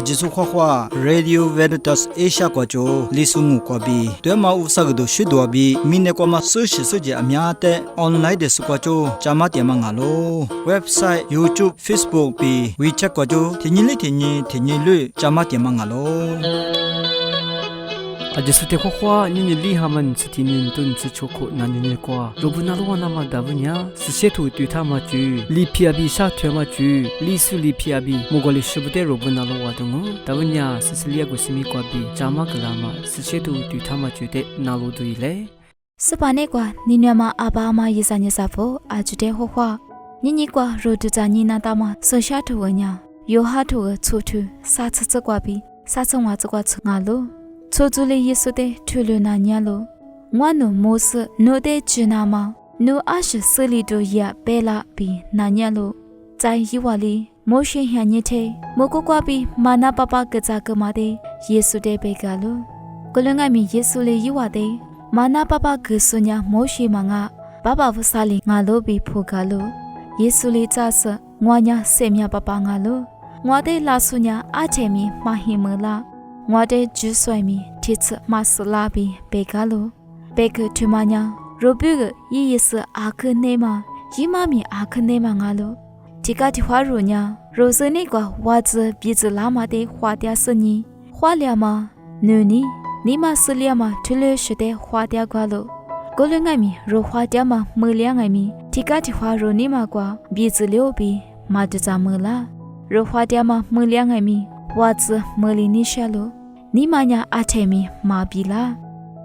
ajisu khwa Radio Veritas Asia kwa jo lisungu kwa bi dema usagdo shidwa bi mine kwa ma soje amya te online de su kwa jo chama te mangalo website YouTube Facebook bi WeChat kwa jo tinyi lu chama te mangalo ajisu te khwa ni li haman sitinin tun si choko nanni kwa robunalo wana ma davunya sisetu tu thama chu li phia bi sa thema chu li su li phia bi mogoli shubute robunalo wa dungu davunya sisilia gusimi kwa bi chama kalama sisetu tu thama chu te nalo du ile Supane kwa ninyama abama yisanya safo ajute khwa ni kwa roduza ni na tama so sha to nya yo ha to chu sa cha kwa bi sa changwa kwa ngalo Tozule yesude tulu na nyalo. Ngwano mose no de jinama. No ashe selido ya bela bi na nyalo. Zai yiwali. Moshe hanyete. Moko kwa bi mana papa gaza gemade. Yesude begalo. Golonga mi yesule yiwade. Mana papa gesunya moshe manga. Baba vusali ngalo bi pugalo. Yesule zasa. Ngwanya semya papa ngalo. Ngwade lasunya atemi mahimela. Ngwade juswami tits masulabi begalo beg tumanya robuga yis akenema yimami akenema ngalo tikati hwarunya rosene kwa wazi bizlama de hwadia seni hwalyama nuni nima sulyama tule shide hwadia gwalo golungami ro hwadiama mulyangami tikati hwaru nima kwa bizlyobi maduzamula ro hwadiama mulyangami wazi mulini Nimanya atemi mabila.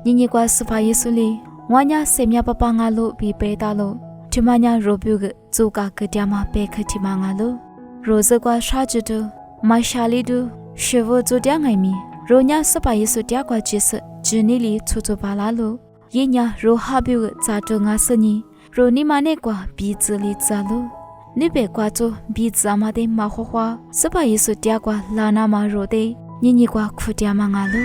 Nini kwa supa yesuli. Wanya semya papangalo bi pedalo. Tumanya robuge zuga kediama beketi mangalo. Rose kwa shajudu. Mashalidu. Shevo zudiangami. Ronya supa yesu dia kwa jis. Junili tutu balalo. Yinya rohabuge zadu ngasani. Ronimane kwa bizili zalo. Nibe kwa zu bizamade mahohwa. Supa yesu dia kwa lanama rode. Nini kwa kudia mangalo.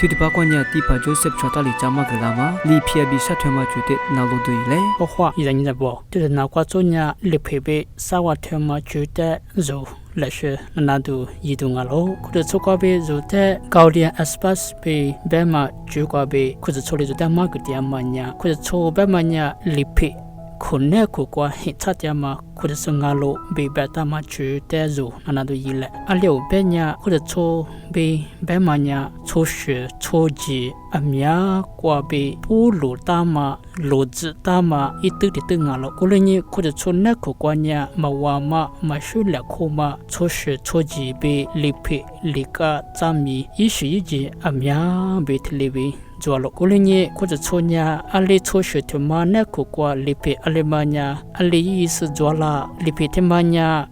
Tudipa kwa nya tipa Joseph Chatali chama galama li phia bi sa thema chute nalo du ile khwa izani da bo tu na kwa cho nya le phebe sawa thema chute zo la she na du yidu ngalo ku de chokwa be zo te gaudian aspas be bema chukwa be ku de choli zo da ma kudia manya ku de cho be manya li phe khone ko kwa hitatiama khudisangalo be batama chu tezo anado yile aleo benya khudcho be bemanya choshe choji amya kwa be pulu tama loji tama itu ngalo kuleni khudcho na ko kwanya mawama mashula khoma choshe choji be lipe lika chami ishiji amya be tlibe Jolo kulinye kuja chonya ali choshe tumane kukwa lipe alemanya ali is jola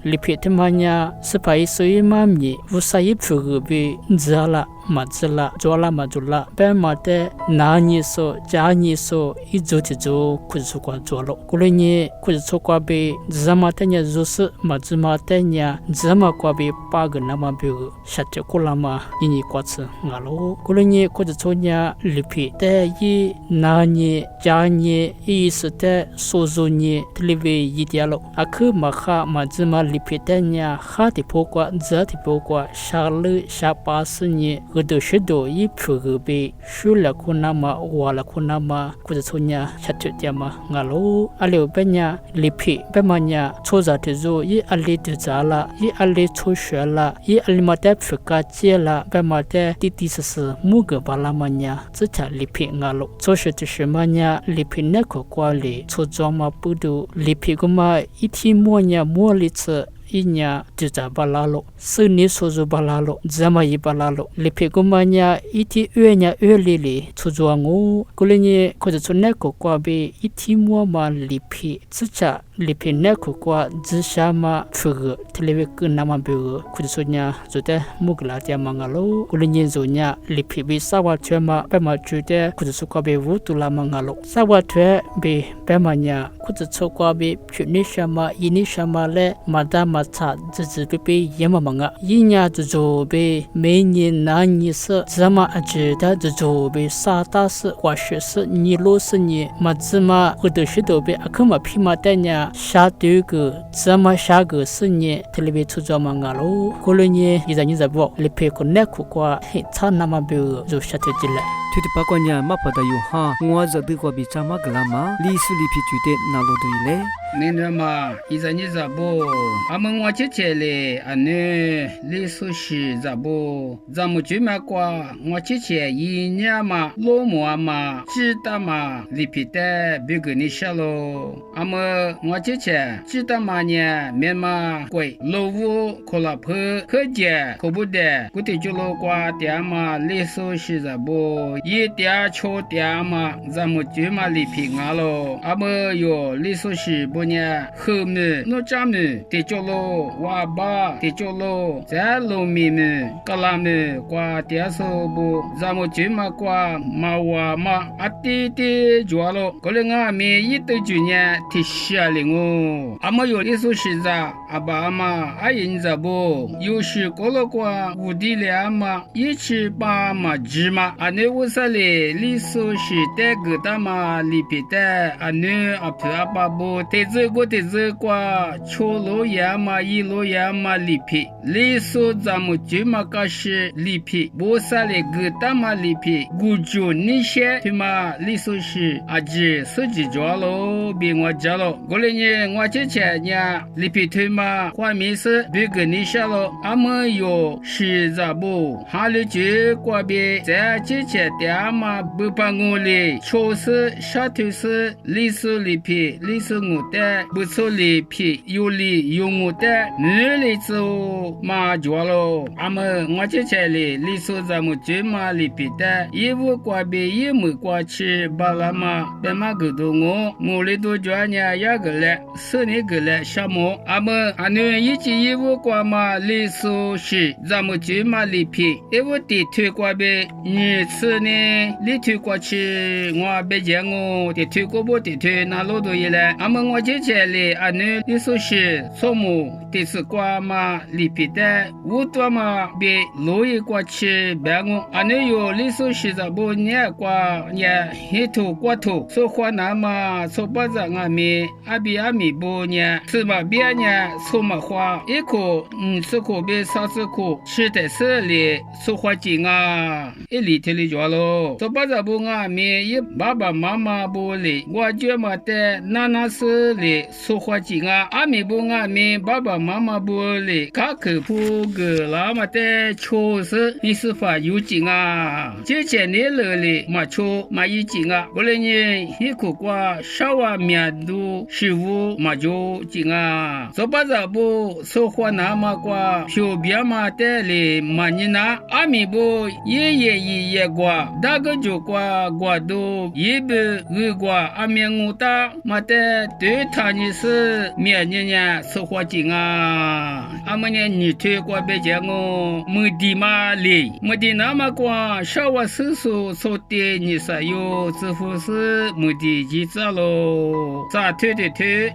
lipe temanya sepai soimamye vusayi phugubi jala majala jola majula be mate nani so jani so ijotijo kuzukwa jolo kulinye kuja chokwa be zamatenya jus majumatenya zama kwa be pagna mabu shatya kulama yini kwatsa ngalo kulinye kuja chonya lipi te yi nani jani isute sozonye tlive yidialo akhu makha majuma lipi tenya khati pokwa zati pokwa shalu shapasnye godo shido yi phugbe shula kunama wala kunama kuzonya chattyama ngalo aleo benya lipi bemanya choza tezo yi ali tezala yi ali choshela yi alimata phika chela bemate titisas muga balamanya cha lipi ngalo choshe tshemanya lipi neko kwale chojoma pudu lipi guma ithi monya molitsa inya tja balalo suni sozo balalo zamayi balalo lepegumanya iti uenya ulili chujwangu kulenye kojachuneko kwabe iti muama lipi tsucha lipi neko kwa zishama phugu telewek namambu kujonya zote mugla tia mangalo kulenye zonya lipi bi sawa chema pema chute kujasuka be vutula mangalo sawa twe be pemanya 或者错过被去你什么一你什么嘞，马达马查只被也么忙啊，一年就被每年那年是怎么知道就被啥大事或是是你罗是你马怎么或者是都被阿克马皮马带呢下对个怎么下个是你特别出做忙啊喽，可能你一在你在不，你陪个那苦瓜，嘿，差那么别就下头进来。tu te pa kwa nya ma pa da yo ha ngwa za de kwa bi cha ma gla ma li su li phi chu te na lo do ile 你那么一在你咋不？俺们我姐姐嘞，俺呢，历史是咋不？咱们就买过，我姐姐一年嘛，老母嘛，知道嘛，里皮的别跟你说喽。俺们我姐姐知道嘛呢，面嘛贵，老屋可拉破，可见可不得，古地就老瓜点嘛，历史是咋不？一点错点嘛，咱们就嘛里皮俺喽。俺们有历史是不？后面那家们得叫喽，娃爸得叫喽，在路面们，格拉们挂电视不，咱们就嘛挂马娃嘛，阿弟弟做喽，过来俺们一对几年提下来哦，俺们有历史是啥，阿爸阿妈阿姨咋不，有时过了挂五弟俩嘛，一起把嘛芝麻，阿那我说嘞，历史是带个大嘛，里边的阿那阿婆阿爸不带。这个的这个，秋罗亚嘛，一罗亚嘛，里皮，历史咱们就嘛个是里皮，不啥嘞个大嘛里皮，古旧那些对嘛历史是阿姐手机抓喽，别我抓喽，过来呢我姐姐呢里皮对嘛，画面是别个你下喽，俺们有是咋不？哈了就过边在姐姐的嘛不帮我嘞，确实下头是历史里皮，历史我的。不错里皮有理有我的女里走马脚喽，俺们我姐姐里历史咱们就马里皮的，衣服挂边也没挂起，巴拉嘛别嘛个多我里多脚呢也个嘞，是那个嘞什么？俺们俺女一件衣服挂嘛历史是咱们就马里皮，衣服地推挂边你吃呢里推挂起，我别讲我地推过不地推那老多嘢嘞，俺们我姐姐里俺女历史是什么？第四挂嘛里皮的，我多嘛别路一挂起别我，俺女有历史是咋不年挂年一头挂头，说话那嘛说把子俺们阿比阿米不年，是嘛别年说嘛话，一口吃口别啥子口，吃的是里说话紧啊，一里头里着喽，说把子不俺们一爸爸妈妈不里，我觉嘛的那是里说话紧啊，阿米不俺们爸爸妈妈不里，卡口不个那么的确实你是发有劲啊，之前你了里嘛错嘛有劲啊，过来呢一口瓜烧啊面都食物嘛就劲啊，说把子不说话那么瓜，小别嘛的里嘛你那，阿米不也瓜，大个就瓜瓜都也不二瓜，阿面我大嘛的对他你是面呢说话劲啊，阿们呢你推瓜别讲我没地嘛里，没地那么瓜，烧我叔叔说的你是有支付是没地记着喽，咋推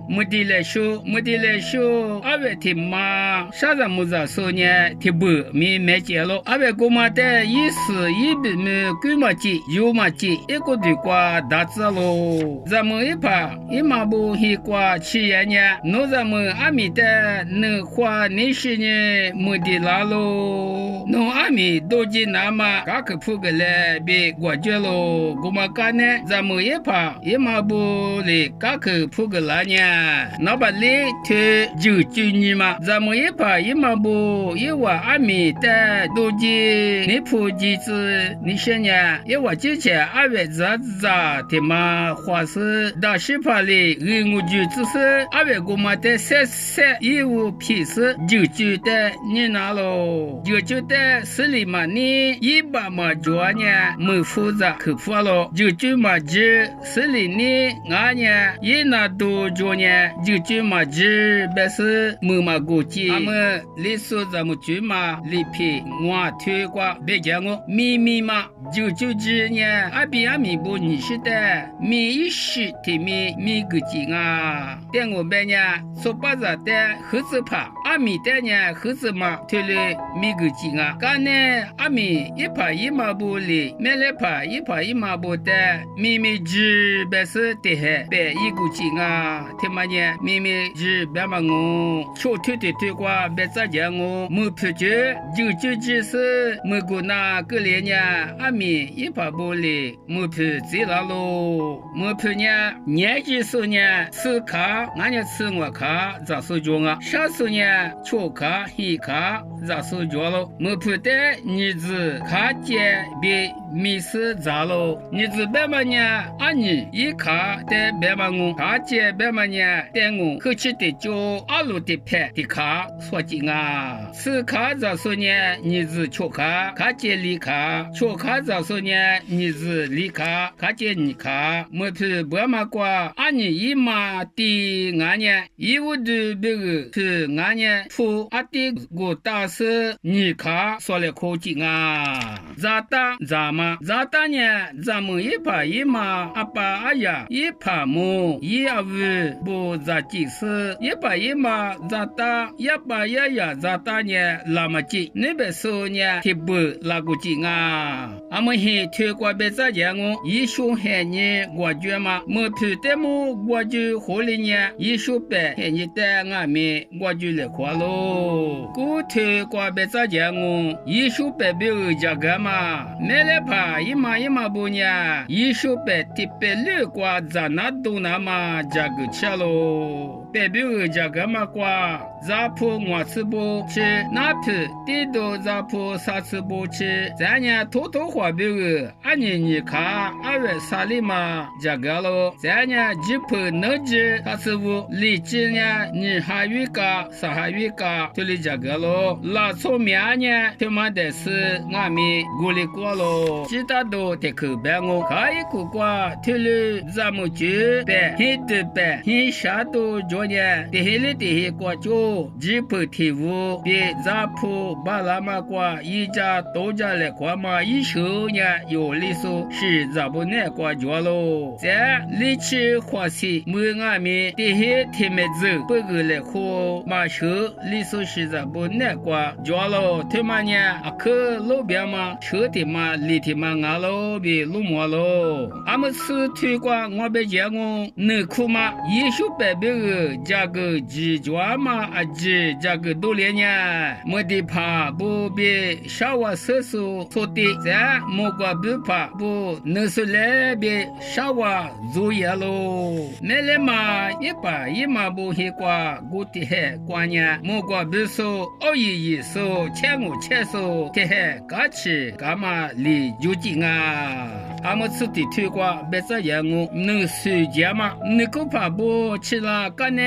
没地来说，阿伟听嘛，啥子没咋说呢？听不没接了，阿伟哥嘛的意思一笔没鬼嘛记，有嘛记，一个对瓜打着喽，咱们一怕一马不一瓜吃呀呢，那咱们阿米的那话那些呢没地拉喽，那阿米都进那嘛，嘎个铺个来别过绝喽，哥嘛干呢，咱们一怕一马不嘞，嘎个铺个来呢，那把嘞推就你嘛，咱们一怕一马不一话阿米的都进你铺几次，你些呢一话之前阿伟咋的嘛话是大西怕嘞，我就只是阿伟哥嘛的色衣服皮是就的你拿喽，就的是里嘛你一把嘛做呢没复杂可复了，就嘛只是里你俺呢一拿都做呢就嘛只别是没嘛过去，俺们历史咱们就嘛里皮我推过别讲我秘密嘛就只呢阿比阿米不你是的米一时的米个劲啊。啊，但我们呢，说巴扎的盒子怕，阿米的呢盒子嘛，推了米个劲啊，干呢阿米一怕一马不里，没来怕一怕一马不的，咪咪只白是的嘿，白一个劲啊，他妈呢咪咪只白嘛我，秋推qua白咋讲我，没票据，只是没过那个年呢，阿米一怕不里，没票知道喽，没票呢，年纪数呢。吃卡，俺家吃我卡，咋手脚啊？啥时候呢？巧卡、黑卡，咋手脚了？没碰到儿子卡姐被迷失咋了？儿子白嘛呢？阿你一卡在白嘛我，卡姐白嘛呢？带我客气的叫阿路的拍的卡说紧啊！吃卡咋说呢？儿子巧卡，卡姐离卡，巧卡咋说呢？儿子离卡，卡姐你卡，没碰白嘛瓜，阿你一嘛的俺呢，一屋的别个是俺呢，付阿的个大事，你卡说来可紧啊！咋打咋嘛？咋打呢？咱们一怕一嘛，阿爸阿呀一怕么？一阿五不咋几事，一怕一嘛咋打？一爸呀呀咋打呢？那么紧，那边说呢，提不那个紧啊！阿们还推过别咋讲我，一兄孩呢，我觉嘛，没碰到么？我就火里呢，一手白，看你带俺们，我就来夸喽。古头瓜别咋讲我，一手白别个家干嘛？没来怕一马不呢，一手白特别绿瓜咋那都那嘛家个吃喽。白别个家干嘛瓜？咋破我吃不吃？哪破地多咋破啥吃不吃？咱呢偷花别个，俺你看二月啥里嘛家个喽？咱呢只破能治，他是不理智呢？你还有个啥还有个，就里家个喽？拉错面呢？他妈的是俺们过来过喽，其他都得口白我，可以过过，听了咱们就白，很多白，很啥都做呢，得黑了得黑过就，只破题目，别咋破把那么过，一家多家来过嘛，一手呢有理数是咋不难过做喽？在力气花钱，没俺们得黑天没走，不个来喝马手，理数是咋不难过做喽？他妈呢，啊可路边嘛，车的嘛，里的嘛，俺喽别路么喽？俺们是推广我别讲我能哭嘛，一手白别个价格几抓嘛，啊几价格多连呢，没得怕不别少我手手错的，咱莫个不怕不能说来别少我作业喽，没来嘛一把一嘛不黑瓜，我的还瓜呢，莫个不说熬一说，欠我欠说，的还嘎起干嘛离就近啊？俺们吃的推广别这样我能睡觉嘛？你可怕不吃了干呢？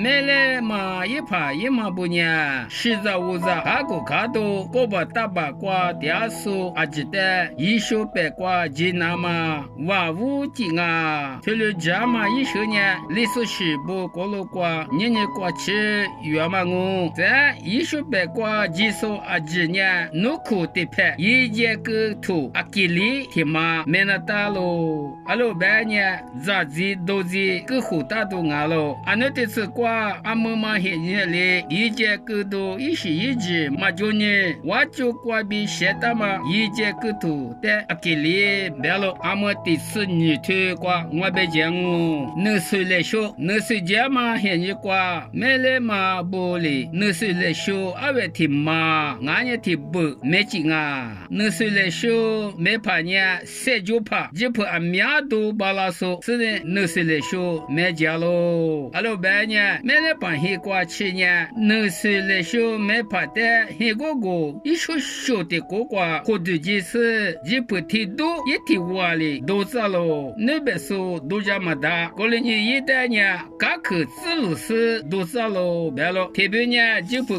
没来嘛一怕一嘛不呢？实在无在，阿个卡多，个把大把瓜点数，阿记得一手白瓜济南嘛，哇无劲啊！除了这嘛一手呢，历史是不过路瓜，年过去月嘛我，咱一手白瓜技术阿记呢，努苦的拍，一节个图阿给力天嘛。没那大喽，阿老板呢？咋子都是个好大都俺喽。俺那这次瓜，俺妈妈现在嘞，一节个都一时一直嘛就呢，我就瓜比写的嘛，一节个图的阿给力别喽。俺们第四年推瓜，我别讲哦，能谁来说？能谁讲嘛？现在瓜没来嘛不哩？能谁来说？阿位听嘛，俺也听不没劲啊。能谁来说？没怕呢？谁就怕，就怕俺面都把拉说，是的，能谁来说没家喽？阿老板呢，没来帮黑瓜吃呢，能谁来说没怕的？黑哥哥一说说的哥哥，或者就是就怕提多一提话里都咋喽？那边说都这么大，过了你一代呢，嘎克自路是都咋喽？别了，特别呢就怕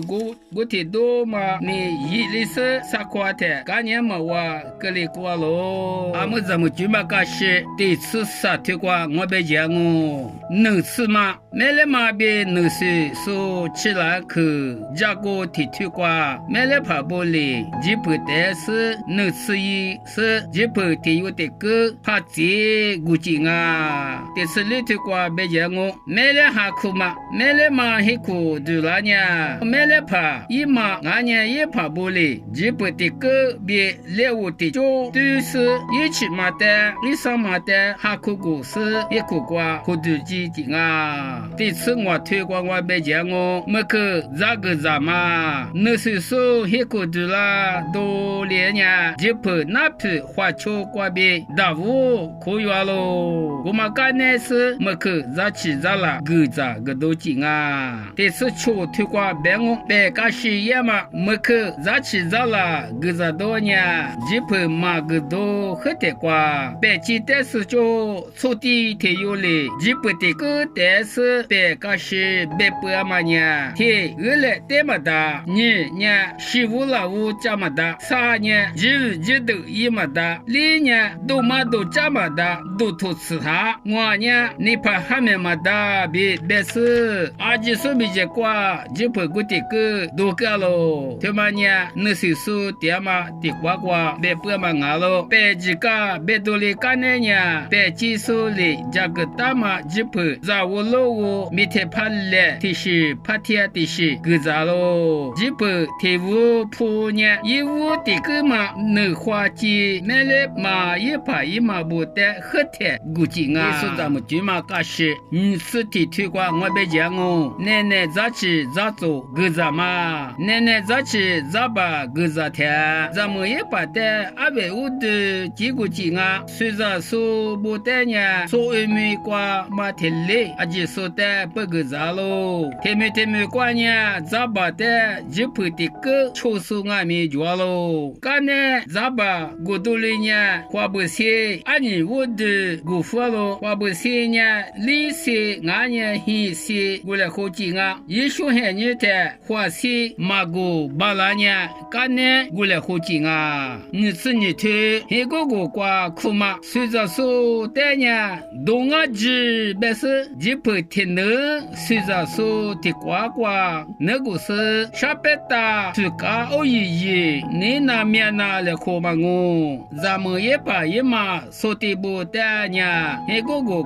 我提多嘛，你一里是啥块的，干年嘛话格里过喽？俺们么咱们就嘛个是第次杀推过我被讲哦，能吃吗？没来嘛别能是说起来去，加个提推过，没来怕不哩，日本但是能吃一是日本提有的个怕这估计啊，第次里推过被讲我，没来还苦嘛，没来嘛还苦对了呢，没来怕一嘛俺呢也怕不哩，日本的个别来我的就都是一起嘛的，一上嘛的还苦故事也苦过苦对几点啊。第次我推过我被讲我，没去咋个咋嘛？那是说黑苦对了多年呀，日本那批花球过边大屋可以喽。我们干那是没去咋起咋了，个咋个都紧啊。第次去推过别我别干事业嘛，没去咋起咋了，个咋多年，日本嘛个都很得过，别记得是就初地天有嘞，日本的个但是。别个是别不嘛呢？天饿了得么的，你呢媳妇老屋这么的，啥呢日都一么的，你呢都嘛都这么的，都偷吃它。我呢你怕还没么的，别是阿吉说没结果，就不过这个都干喽。他妈呢那是说爹嘛的呱呱，别不嘛俺喽，别几个别多哩干呢呢，别技术哩这个大嘛就不让我喽。每天拍了，提示拍贴提示，个咋喽？日本铁屋铺呢，一屋的个嘛，能花季买了嘛一把一嘛不得喝贴，估计啊。你说咱们就嘛个是，是提推广我别讲哦，奶奶咋吃咋做，个咋嘛？奶奶咋吃咋把个咋贴？咱们也把的阿伟屋的几个斤啊，虽然说不得呢，说外面瓜嘛贴嘞，阿就说。的不个咋喽？天没关呢，咋把的日本的个抽数俺没抓喽？干呢咋把古多里呢？花不些，俺你我的古佛喽，花不些呢？利息俺呢很些，过来好几啊！一说还你的花些马古巴拉呢？干呢过来好几啊！你是你推一个瓜苦嘛？虽然说的呢，东阿只但是日本天。能虽然说的呱呱，那个是下边的自家而已。你那面拿来喝嘛我，咱们也把一嘛说的不得呢。一个呱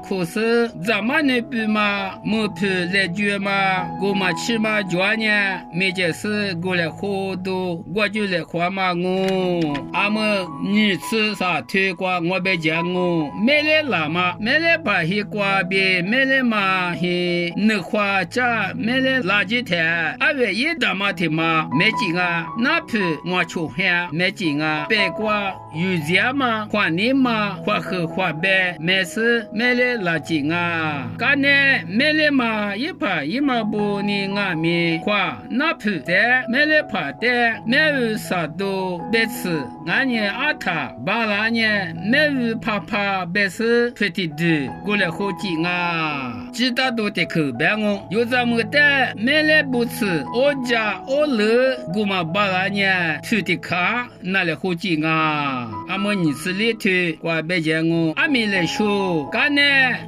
可是咱们那边嘛，没皮来卷嘛，我嘛起嘛卷呢，没件事过来喝多，我就来喝嘛我。俺们你吃啥推瓜我别讲我，没来拉嘛，没来把一瓜别，没来嘛。嘿，那花家买了垃圾袋，阿伟一大马的嘛，没劲啊！那批我出汗没劲啊！别瓜有钱嘛，花你嘛，花喝花白，没事买了垃圾啊！干呢买了嘛，一把一毛不你阿面花，那批的买了怕的，没有啥都别吃，俺呢阿他巴拉呢，没有怕别是pretty的，过来好劲啊！其他都得口白我，有咱们的买来不吃，我家我乐，我嘛巴拉呢，去的卡拿来好劲啊！俺们你是里头挂白见我，阿米来说，干呢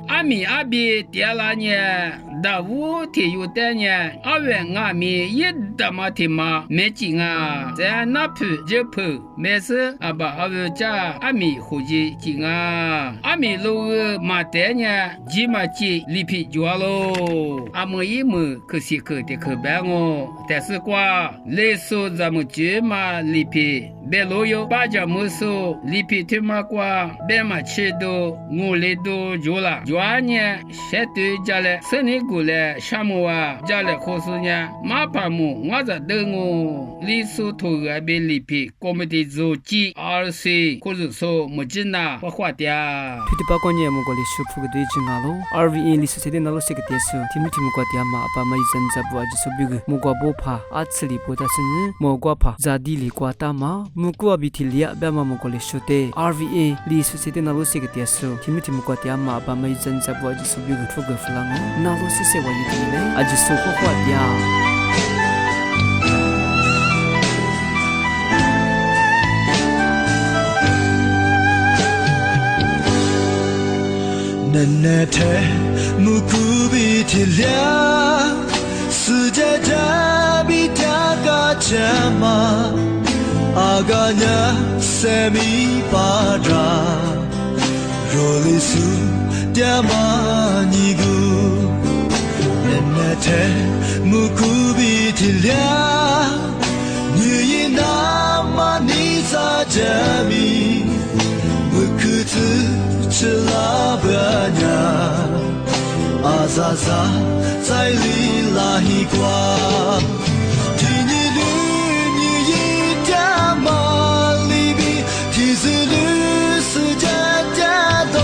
阿米阿比点了呢，大屋天有的呢，阿远阿米一大马天嘛没劲啊，在那铺就铺，没事阿爸阿伟家阿米好劲啊，阿米路马的呢，几马几里皮。抓喽，阿们一们可惜可的可办哦，但是瓜类似咱们芝麻里皮，别老有八家没收里皮他妈瓜，别嘛吃都我来都做了，抓呢些对家嘞，生意过来项目啊，家嘞好事呢，马帕木我在等我，里数头个别里皮，我们的手机20或者说没劲呐，不花掉。皮的八关键莫过里舒服个对劲啊喽 ，RVA 里是谁的那罗些个电视，听没听过的嘛？爸妈一阵子不爱就说别个，莫过不怕，阿次里不打生日，莫过怕，咋地里过大嘛？莫过比提里啊，爸妈莫过里说的 RVA 里是谁的那罗些个电视，听没听过的嘛？爸妈一阵子不爱就说别个，出个弗朗哦，那罗是谁玩的嘞？阿就说过话的。嫩的木古比提亮，世界这比他个什么？阿嘎呀，塞米巴扎，罗里苏迪玛尼古，嫩的木古比提亮，女人那么你咋这米？我可知吃了不呀？阿萨萨在里拉一挂，听你绿你一点嘛里比，提示绿世界的都，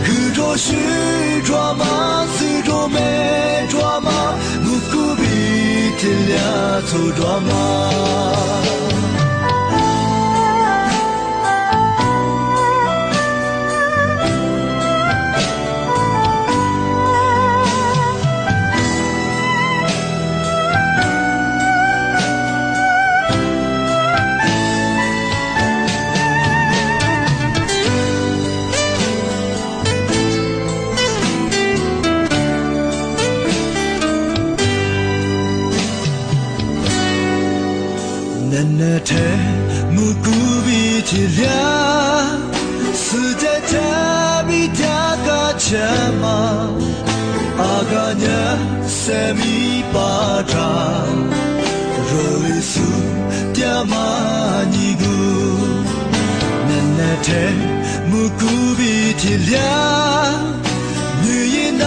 可着虚抓嘛，是着没抓嘛，木古比天亮走抓嘛。嫩的木古比提亮，世界这比他个什么？阿嘎呀，塞米巴扎，罗里苏迪玛尼古，嫩的木古比提亮，女人那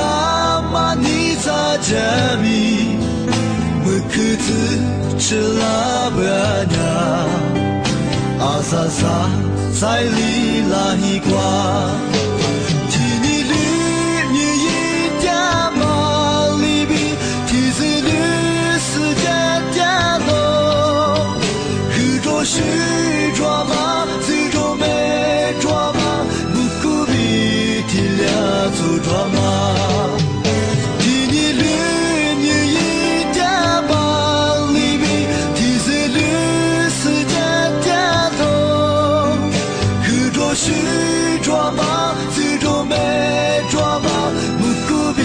么你咋这米？我可知吃了不呀？阿萨萨在里拉一挂，听你绿你一点嘛里比，提示绿世界的路，可着虚抓嘛，最着没抓嘛，不古比提了走抓嘛。虚抓嘛，最终没抓嘛，木古比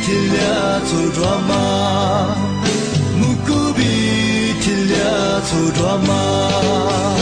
天亮走抓嘛，木古比天亮走抓嘛。